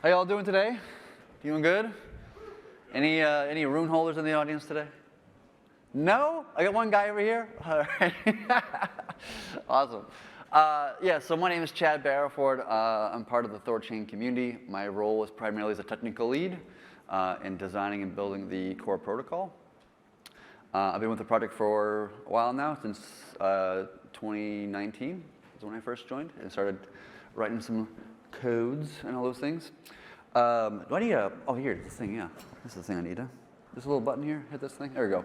How y'all doing today? Doing good? Any rune holders in the audience today? No? I got one guy over here? All right. Awesome. So my name is Chad Barraford. I'm part of the THORChain community. My role is primarily as a technical lead in designing and building the core protocol. I've been with the project for a while now, since 2019 is when I first joined and started writing some codes and all those things. Do I need a, oh here, this thing, yeah. This is the thing I need. This little button here, hit this thing, there we go.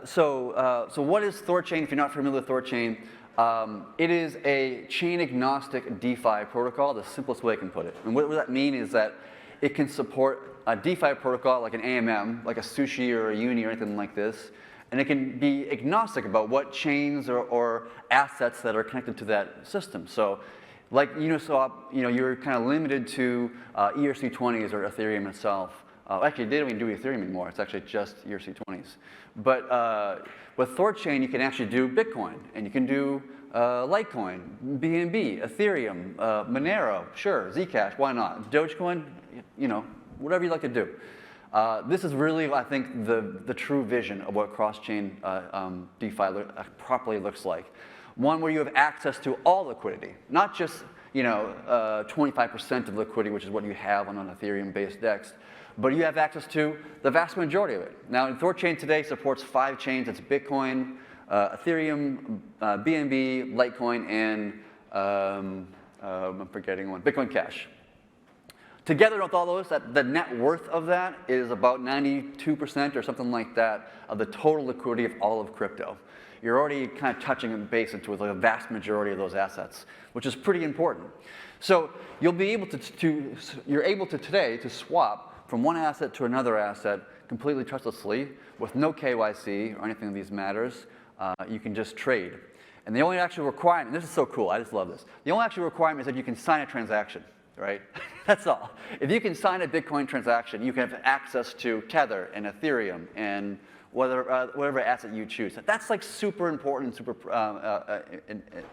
So what is THORChain? If you're not familiar with THORChain, it is a chain agnostic DeFi protocol, the simplest way I can put it. And what that means is that it can support a DeFi protocol like an AMM, like a Sushi or a Uni or anything like this, and it can be agnostic about what chains or assets that are connected to that system. So like Uniswap, you're kind of limited to ERC20s or Ethereum itself. Actually, they don't even do Ethereum anymore. It's actually just ERC20s. But with THORChain, you can actually do Bitcoin, and you can do Litecoin, BNB, Ethereum, Monero, sure, Zcash, why not? Dogecoin, whatever you like to do. This is really, I think, the true vision of what cross-chain DeFi properly looks like. One where you have access to all liquidity, not just 25% of liquidity, which is what you have on an Ethereum-based DEX, but you have access to the vast majority of it. Now, THORChain today supports 5 chains. It's Bitcoin, Ethereum, BNB, Litecoin, and I'm forgetting one, Bitcoin Cash. Together with all those, the net worth of that is about 92% or something like that of the total liquidity of all of crypto. You're already kind of touching a base into the vast majority of those assets, which is pretty important. So you'll be able you're able to today to swap from one asset to another asset completely trustlessly with no KYC or anything of these matters. You can just trade. And the only actual requirement, this is so cool, I just love this. The only actual requirement is that you can sign a transaction, right? That's all. If you can sign a Bitcoin transaction, you can have access to Tether and Ethereum and whatever asset you choose. That's like super important, super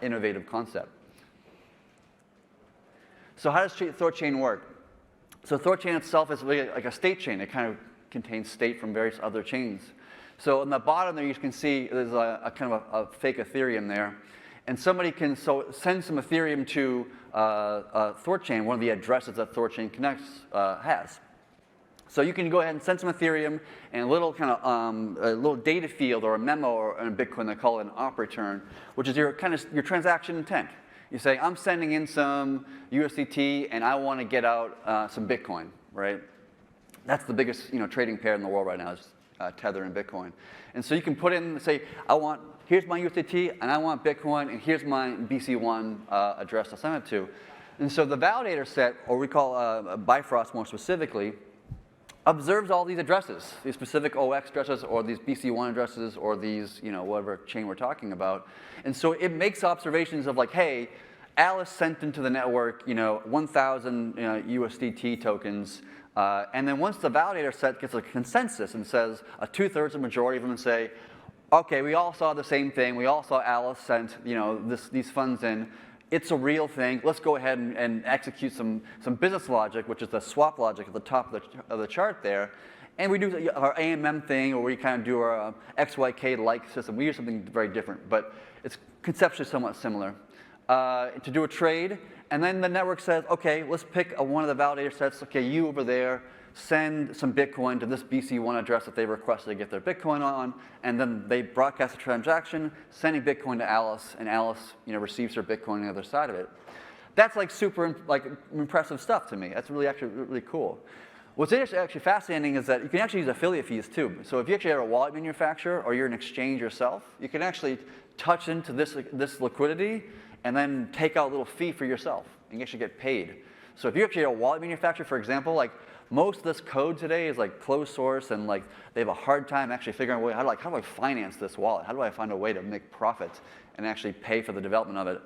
innovative concept. So how does THORChain work? So THORChain itself is really like a state chain. It kind of contains state from various other chains. So on the bottom there you can see there's a kind of a fake Ethereum there. And somebody can send some Ethereum to THORChain, one of the addresses that THORChain connects has. So you can go ahead and send some Ethereum and a little kind of a little data field or a memo or in Bitcoin they call it an op return, which is your transaction intent. You say I'm sending in some USDT and I want to get out some Bitcoin, right? That's the biggest trading pair in the world right now is Tether and Bitcoin. And so you can put in say here's my USDT and I want Bitcoin and here's my BC1 address to send it to. And so the validator set, or we call Bifrost more specifically, observes all these addresses, these specific OX addresses or these BC1 addresses or these, whatever chain we're talking about. And so it makes observations of like, hey, Alice sent into the network, 1,000 USDT tokens. And then once the validator set gets a consensus and says a 2/3 of majority of them say, okay, we all saw the same thing. We all saw Alice sent, these funds in. It's a real thing. Let's go ahead and execute some business logic, which is the swap logic at the top of the chart there. And we do our AMM thing, or we kind of do our XYK-like system. We use something very different, but it's conceptually somewhat similar. To do a trade, and then the network says, okay, let's pick one of the validator sets. Okay, you over there, send some Bitcoin to this BC1 address that they requested to get their Bitcoin on, and then they broadcast a transaction, sending Bitcoin to Alice, and Alice, receives her Bitcoin on the other side of it. That's like super impressive stuff to me. That's really cool. What's actually fascinating is that you can actually use affiliate fees too. So if you actually are a wallet manufacturer or you're an exchange yourself, you can actually touch into this liquidity and then take out a little fee for yourself and you actually get paid. So if you're actually a wallet manufacturer, for example, like most of this code today is like closed source and like they have a hard time actually figuring out how do I finance this wallet? How do I find a way to make profit and actually pay for the development of it?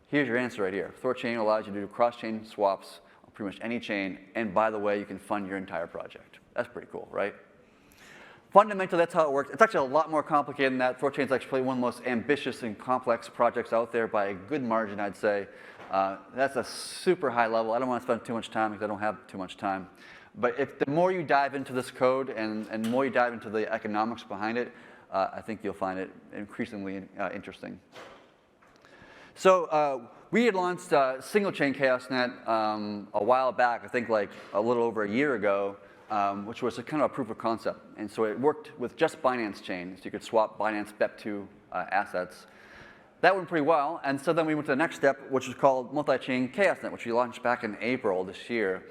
Here's your answer right here. THORChain allows you to do cross-chain swaps on pretty much any chain, and by the way, you can fund your entire project. That's pretty cool, right? Fundamentally, that's how it works. It's actually a lot more complicated than that. THORChain is actually one of the most ambitious and complex projects out there by a good margin, I'd say. That's a super high level. I don't want to spend too much time because I don't have too much time. But the more you dive into this code and the more you dive into the economics behind it, I think you'll find it increasingly interesting. So we had launched single chain ChaosNet a while back, I think like a little over a year ago, which was a kind of a proof of concept. And so it worked with just Binance Chain, so you could swap Binance BEP2 assets. That went pretty well, and so then we went to the next step, which is called multi-chain ChaosNet, which we launched back in April this year,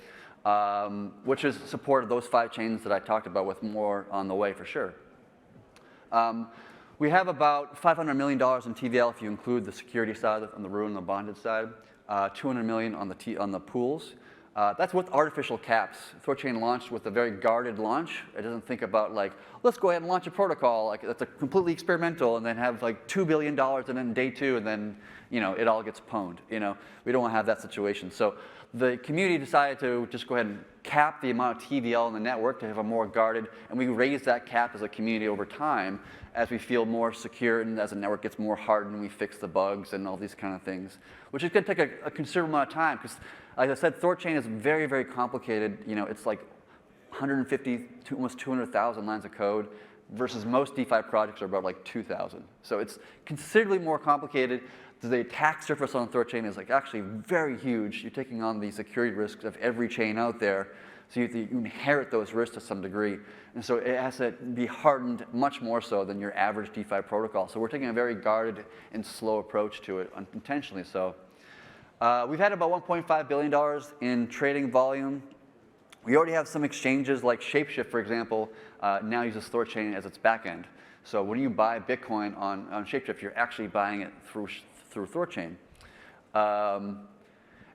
which is supported those 5 chains that I talked about, with more on the way for sure. We have about $500 million in TVL if you include the security side on the Rune and the bonded side, $200 million on the pools. That's with artificial caps. THORChain launched with a very guarded launch. It doesn't think about like, let's go ahead and launch a protocol. Like that's a completely experimental, and then have like $2 billion, and then day 2, and then it all gets pwned. We don't want to have that situation. So the community decided to just go ahead and cap the amount of TVL in the network to have a more guarded, and we raised that cap as a community over time as we feel more secure and as the network gets more hardened and we fix the bugs and all these kind of things, which is going to take a considerable amount of time because, like I said, THORChain is very, very complicated. It's like 150 to almost 200,000 lines of code versus most DeFi projects are about like 2,000. So it's considerably more complicated. The attack surface on THORChain is like actually very huge. You're taking on the security risks of every chain out there. So you inherit those risks to some degree. And so it has to be hardened much more so than your average DeFi protocol. So we're taking a very guarded and slow approach to it, intentionally so. We've had about $1.5 billion in trading volume. We already have some exchanges like Shapeshift, for example, now uses THORChain as its backend. So when you buy Bitcoin on Shapeshift, you're actually buying it through THORChain.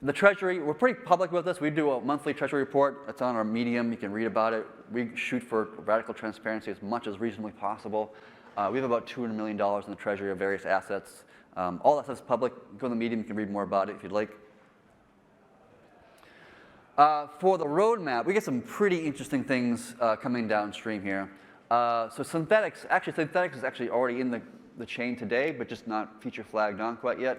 The Treasury, we're pretty public with this. We do a monthly Treasury report. It's on our Medium. You can read about it. We shoot for radical transparency as much as reasonably possible. We have about $200 million in the Treasury of various assets. All that stuff is public. Go to the Medium. You can read more about it if you'd like. For the roadmap, we get some pretty interesting things coming downstream here. So synthetics is actually already in the chain today, but just not feature flagged on quite yet.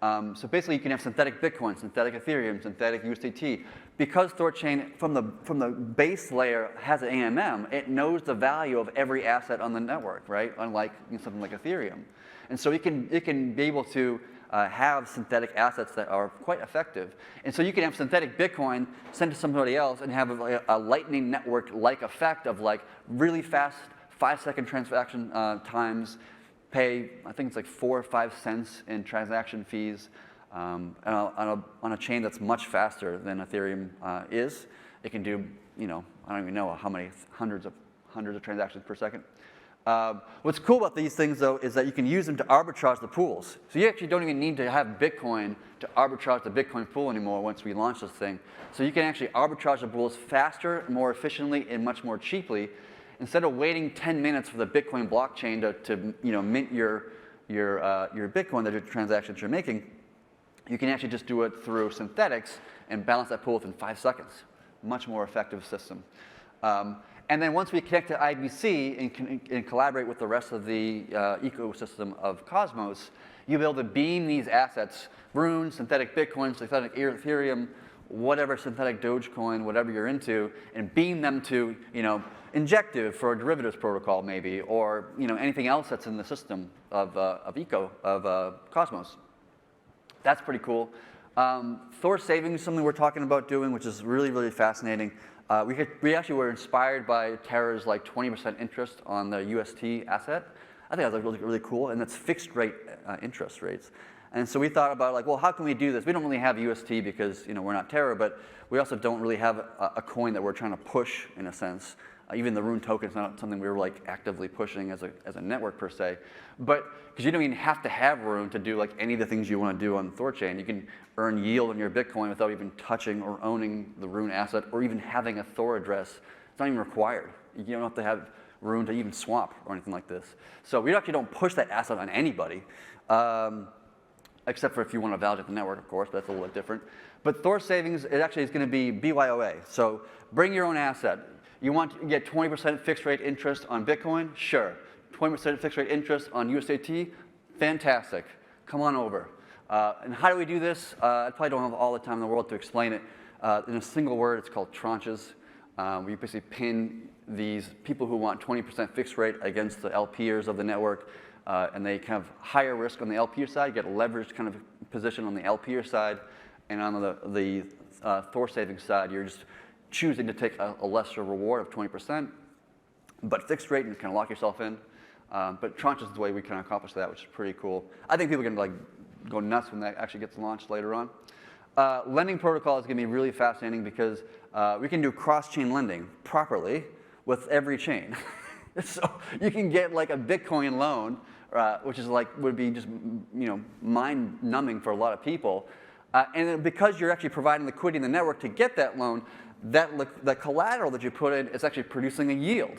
So basically, you can have synthetic Bitcoin, synthetic Ethereum, synthetic USDT. Because THORChain, from the base layer, has an AMM, it knows the value of every asset on the network, right? Unlike something like Ethereum. And so it can be able to have synthetic assets that are quite effective. And so you can have synthetic Bitcoin sent to somebody else and have a lightning network-like effect of like really fast 5-second transaction times, pay, I think it's like 4 or 5 cents in transaction fees on a chain that's much faster than Ethereum is. It can do, I don't even know how many hundreds of transactions per second. What's cool about these things, though, is that you can use them to arbitrage the pools. So you actually don't even need to have Bitcoin to arbitrage the Bitcoin pool anymore once we launch this thing. So you can actually arbitrage the pools faster, more efficiently, and much more cheaply. Instead of waiting 10 minutes for the Bitcoin blockchain to mint your Bitcoin, the transactions you're making, you can actually just do it through synthetics and balance that pool within 5 seconds. Much more effective system. And then once we connect to IBC and collaborate with the rest of the ecosystem of Cosmos, you'll be able to beam these assets, Rune, synthetic Bitcoin, synthetic Ethereum, whatever synthetic Dogecoin, whatever you're into, and beam them to, Injective for a derivatives protocol maybe, or anything else that's in the system of Cosmos. That's pretty cool. Thor savings is something we're talking about doing, which is really, really fascinating. We actually were inspired by Terra's like 20% interest on the UST asset. I think that was really, really cool, and that's fixed rate interest rates. And so we thought about like, well, how can we do this? We don't really have UST because we're not Terra, but we also don't really have a coin that we're trying to push in a sense. Even the Rune token is not something we were like actively pushing as a network per se, but because you don't even have to have Rune to do like any of the things you want to do on THORChain. You can earn yield on your Bitcoin without even touching or owning the Rune asset or even having a Thor address. It's not even required. You don't have to have Rune to even swap or anything like this. So we actually don't push that asset on anybody, except for if you want to validate the network, of course. That's a little bit different. But Thor savings, it actually is going to be BYOA. So bring your own asset. You want to get 20% fixed rate interest on Bitcoin? Sure. 20% fixed rate interest on USDT? Fantastic. Come on over. And how do we do this? I probably don't have all the time in the world to explain it. In a single word, it's called tranches. We basically pin these people who want 20% fixed rate against the LPers of the network, and they kind of higher risk on the LPer side, get a leveraged kind of position on the LPer side, and on the Thor savings side, you're just choosing to take a lesser reward of 20%, but fixed rate, and you kind of lock yourself in. But tranches is the way we can accomplish that, which is pretty cool. I think people are going to go nuts when that actually gets launched later on. Lending protocol is going to be really fascinating because we can do cross-chain lending properly with every chain. So you can get like a Bitcoin loan, which is would be just mind-numbing for a lot of people. And then because you're actually providing liquidity in the network to get that loan, the collateral that you put in is actually producing a yield.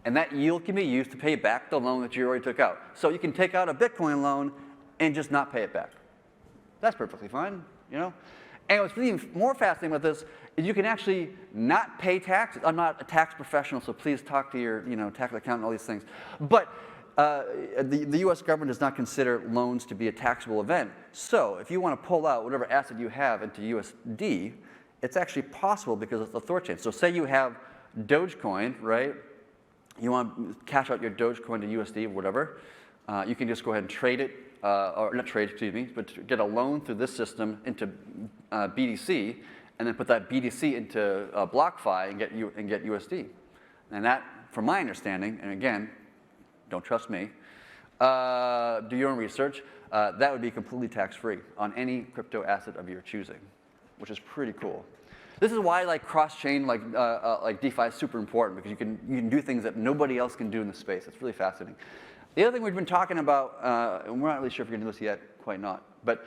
And that yield can be used to pay back the loan that you already took out. So you can take out a Bitcoin loan and just not pay it back. That's perfectly fine, And what's really more fascinating about this is you can actually not pay taxes. I'm not a tax professional, so please talk to your tax accountant and all these things. But the US government does not consider loans to be a taxable event. So if you want to pull out whatever asset you have into USD, it's actually possible because of the THORChain. So say you have Dogecoin, right? You want to cash out your Dogecoin to USD or whatever, you can just go ahead and trade it, or not trade, excuse me, but get a loan through this system into BTC, and then put that BTC into BlockFi and get USD. And that, from my understanding, and again, don't trust me, do your own research, that would be completely tax-free on any crypto asset of your choosing, which is pretty cool. This is why cross-chain like DeFi is super important, because you can do things that nobody else can do in the space. It's really fascinating. The other thing we've been talking about, and we're not really sure if we're going to do this yet, quite not, but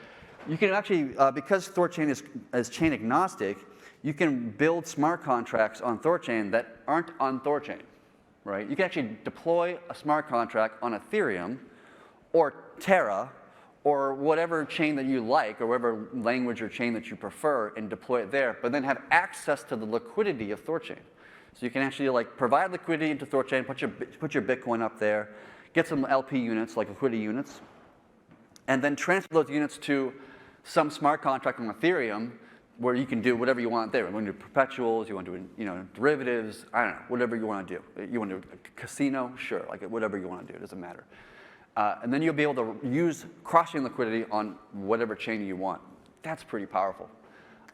you can actually, because THORChain is chain agnostic, you can build smart contracts on THORChain that aren't on THORChain, right? You can actually deploy a smart contract on Ethereum or Terra or whatever chain that you like, or whatever language or chain that you prefer, and deploy it there, but then have access to the liquidity of THORChain. So you can actually provide liquidity into THORChain, put your Bitcoin up there, get some LP units, like liquidity units, and then transfer those units to some smart contract on Ethereum, where you can do whatever you want there. You want to do perpetuals, you want to do derivatives, I don't know, whatever you want to do. You want to do a casino, sure, whatever you want to do, it doesn't matter. And then you'll be able to use cross-chain liquidity on whatever chain you want. That's pretty powerful.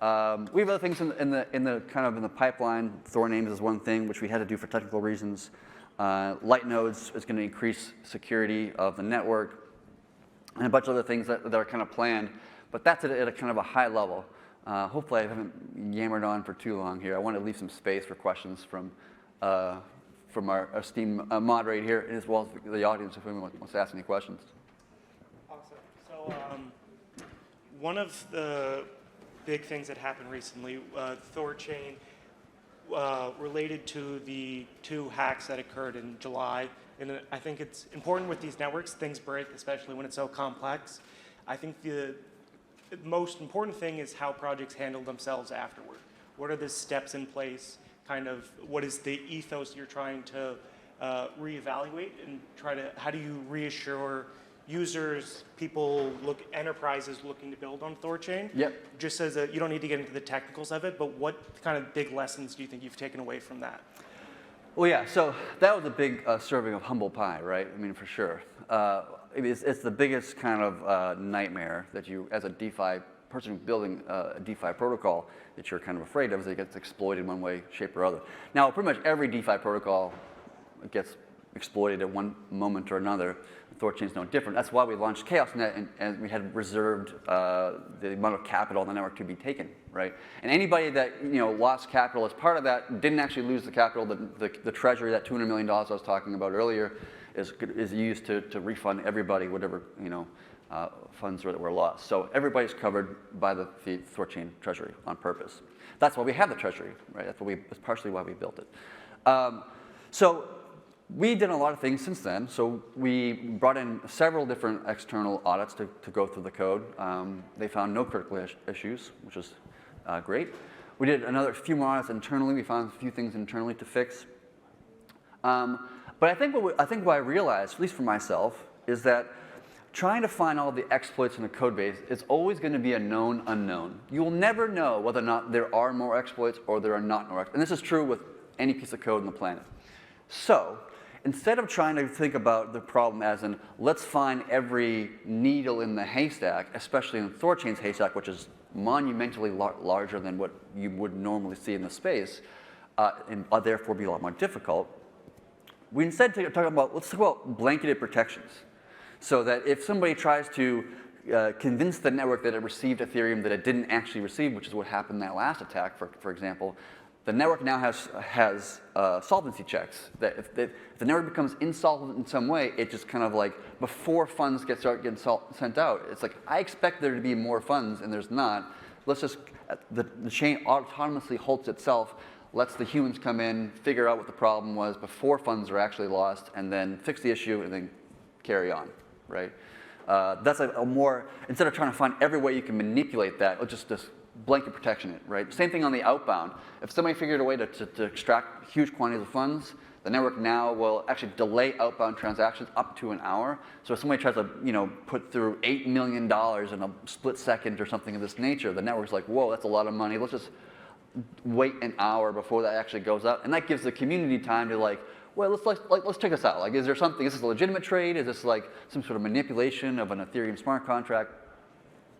We have other things in the pipeline. Thor names is one thing, which we had to do for technical reasons. Light nodes is going to increase security of the network, and a bunch of other things that are kind of planned. But that's at a kind of a high level. Hopefully, I haven't yammered on for too long here. I want to leave some space for questions from our esteemed moderator here, as well as the audience, if anyone wants to ask any questions. Awesome. So one of the big things that happened recently, THORChain, related to the 2 hacks that occurred in July. And I think it's important with these networks, things break, especially when it's so complex. I think the most important thing is how projects handle themselves afterward. What are the steps in place? What is the ethos you're trying to reevaluate, and how do you reassure users, enterprises looking to build on THORChain? Yep. Just as you don't need to get into the technicals of it, but what kind of big lessons do you think you've taken away from that? Well, yeah, so that was a big serving of humble pie, right? I mean, for sure. It's the biggest kind of nightmare that you, as a DeFi person building a DeFi protocol, that you're kind of afraid of, is that it gets exploited in one way, shape, or other. Now, pretty much every DeFi protocol gets exploited at one moment or another. THORChain's no different. That's why we launched ChaosNet, and we had reserved the amount of capital on the network to be taken, right? And anybody that lost capital as part of that didn't actually lose the capital. The Treasury, that $200 million I was talking about earlier, is used to refund everybody whatever funds that were lost. So everybody's covered by the THORChain Treasury on purpose. That's why we have the Treasury, right? That's partially why we built it. So we did a lot of things since then. So we brought in several different external audits to go through the code. They found no critical issues, which is great. We did another few more audits internally. We found a few things internally to fix. But I think what I realized, at least for myself, is that trying to find all the exploits in a code base is always going to be a known unknown. You will never know whether or not there are more exploits or there are not more exploits. And this is true with any piece of code on the planet. So instead of trying to think about the problem as in, let's find every needle in the haystack, especially in THORChain's haystack, which is monumentally larger than what you would normally see in the space, and therefore be a lot more difficult, we instead let's talk about blanketed protections. So that if somebody tries to convince the network that it received Ethereum that it didn't actually receive, which is what happened in that last attack, for example, the network now has solvency checks. That if the network becomes insolvent in some way, it just kind of like, before funds start getting sent out, it's like, I expect there to be more funds, and there's not. Let's just, the chain autonomously halts itself, lets the humans come in, figure out what the problem was before funds are actually lost, and then fix the issue, and then carry on, right? That's a more, instead of trying to find every way you can manipulate that, let's just blanket protection it, right? Same thing on the outbound. If somebody figured a way to extract huge quantities of funds, the network now will actually delay outbound transactions up to an hour. So if somebody tries to, put through $8 million in a split second or something of this nature, the network's like, whoa, that's a lot of money. Let's just wait an hour before that actually goes out. And that gives the community time to like, well, let's check this out. Like, is there something, is this a legitimate trade? Is this like some sort of manipulation of an Ethereum smart contract?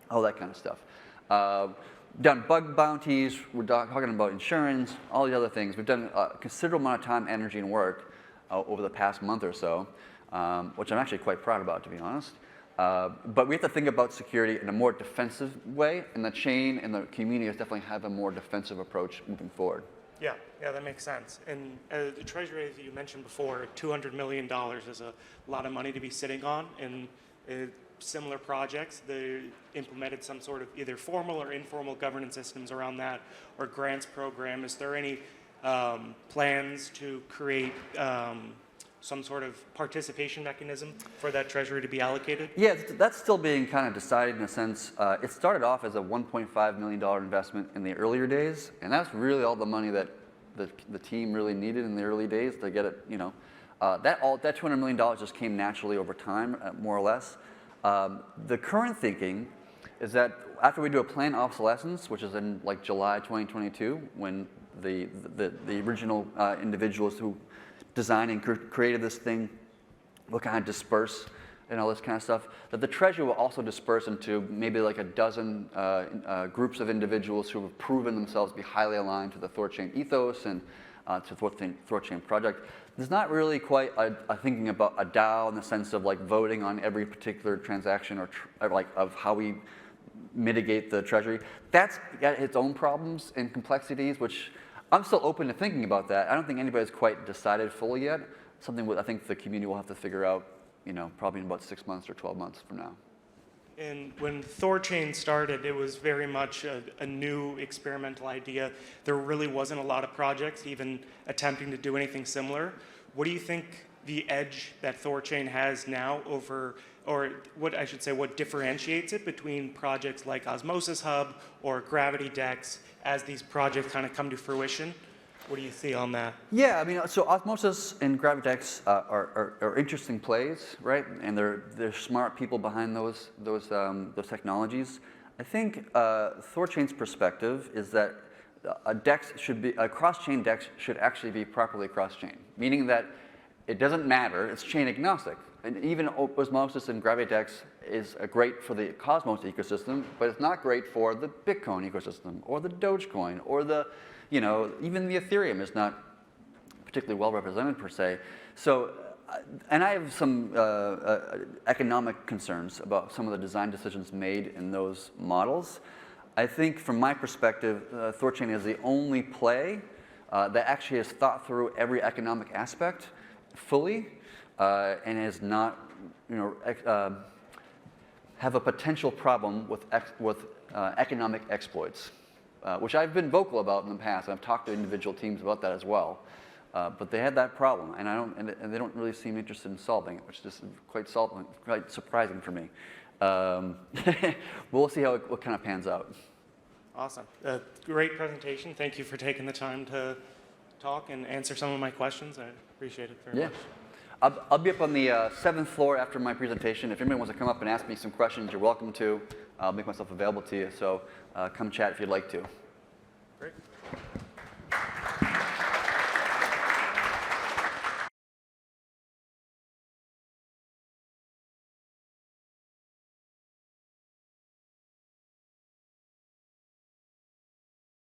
All that kind of stuff. Done bug bounties, we're talking about insurance, all the other things. We've done a considerable amount of time, energy, and work over the past month or so, which I'm actually quite proud about, to be honest. But we have to think about security in a more defensive way, and the chain and the community definitely have a more defensive approach moving forward. Yeah, that makes sense. And the Treasury, as you mentioned before, $200 million is a lot of money to be sitting on. And similar projects, they implemented some sort of either formal or informal governance systems around that, or grants program. Is there any plans to create some sort of participation mechanism for that Treasury to be allocated? Yeah, that's still being kind of decided in a sense. It started off as a $1.5 million investment in the earlier days, and that's really all the money that the team really needed in the early days to get it, that $200 million just came naturally over time, more or less. The current thinking is that after we do a planned obsolescence, which is in like July 2022, when the original individuals who designed and created this thing will kind of disperse and all this kind of stuff, that the Treasury will also disperse into maybe like a dozen groups of individuals who have proven themselves to be highly aligned to the THORChain ethos and to the THORChain project. There's not really quite a thinking about a DAO in the sense of like voting on every particular transaction or like of how we mitigate the Treasury. That's got its own problems and complexities, which I'm still open to thinking about that. I don't think anybody's quite decided fully yet. Something I think the community will have to figure out, probably in about 6 months or 12 months from now. And when THORChain started, it was very much a new experimental idea. There really wasn't a lot of projects even attempting to do anything similar. What do you think the edge that THORChain has now over, or what differentiates it between projects like Osmosis Hub or Gravity DEX as these projects kind of come to fruition? What do you see on that? Yeah, I mean, so Osmosis and Gravity DEX are interesting plays, right? And they're smart people behind those technologies. I think THORChain's perspective is that a cross-chain DEX should actually be properly cross-chain, meaning that it doesn't matter, it's chain agnostic. And even Osmosis and Gravity DEX is great for the Cosmos ecosystem, but it's not great for the Bitcoin ecosystem or the Dogecoin or even the Ethereum is not particularly well represented per se. So, and I have some economic concerns about some of the design decisions made in those models. I think from my perspective, THORChain is the only play that actually has thought through every economic aspect fully and is not, have a potential problem with economic exploits. Which I've been vocal about in the past. I've talked to individual teams about that as well, but they had that problem, and they don't really seem interested in solving it, which is quite surprising for me. We'll see how it kind of pans out. Awesome, great presentation. Thank you for taking the time to talk and answer some of my questions. I appreciate it very much. I'll be up on the 7th floor after my presentation. If anybody wants to come up and ask me some questions, you're welcome to. I'll make myself available to you. So come chat if you'd like to. Great.